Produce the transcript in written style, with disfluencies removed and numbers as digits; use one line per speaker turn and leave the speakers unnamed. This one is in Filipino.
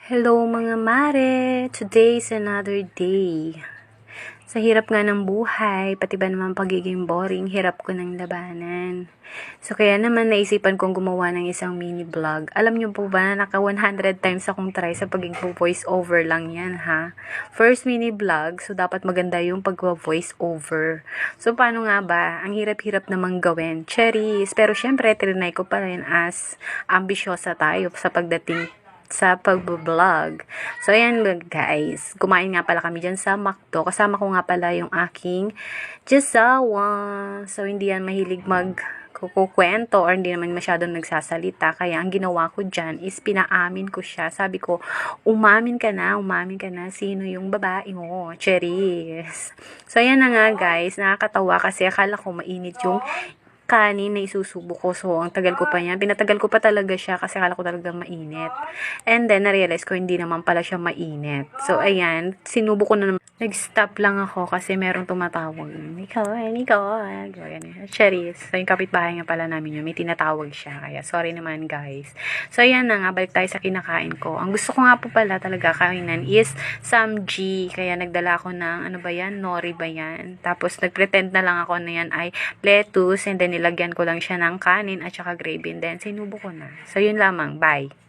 Hello mga mare! Today is another day. Sa hirap nga ng buhay, pati ba naman pagiging boring, hirap ko ng labanan. So kaya naman naisipan kong gumawa ng isang mini vlog. Alam niyo po ba na naka 100 times akong try sa pagiging voice over lang yan ha. First mini vlog, so dapat maganda yung pag-voice over. So paano nga ba? Ang hirap-hirap namang gawin. Cherries! Pero syempre, trinay ko pa rin as ambisyosa tayo sa pagdating sa pag-vlog. So, ayan guys. Kumain nga pala kami dyan sa McDo. Kasama ko nga pala yung aking Jasawa. So, hindi yan mahilig kukwento or hindi naman masyadong nagsasalita. Kaya, ang ginawa ko dyan is pinaamin ko siya. Sabi ko, umamin ka na. Sino yung babae mo? Cherries. So, ayan na nga guys. Nakakatawa kasi akala ko mainit yung kanin na isusubo ko. So, ang tagal ko pa niya. Pinatagal ko pa talaga siya kasi akala ko talaga mainit. And then, na-realize ko hindi naman pala siya mainit. So, ayan. Sinubo ko na naman. Nag-stop lang ako kasi merong tumatawag. Nicole. Cherries. So, yung kapitbahay nga pala namin yun. May tinatawag siya. Kaya, sorry naman guys. So, ayan na nga. Balik tayo sa kinakain ko. Ang gusto ko nga po pala talaga kainan is samji. Kaya, nagdala ako ng, ano ba yan? Nori ba yan? Tapos, nagpretend na lang ako na yan ay lettuce. And then, nilagyan ko lang siya ng kanin at saka gravy. And then, sinubo ko na. So, yun lamang. Bye.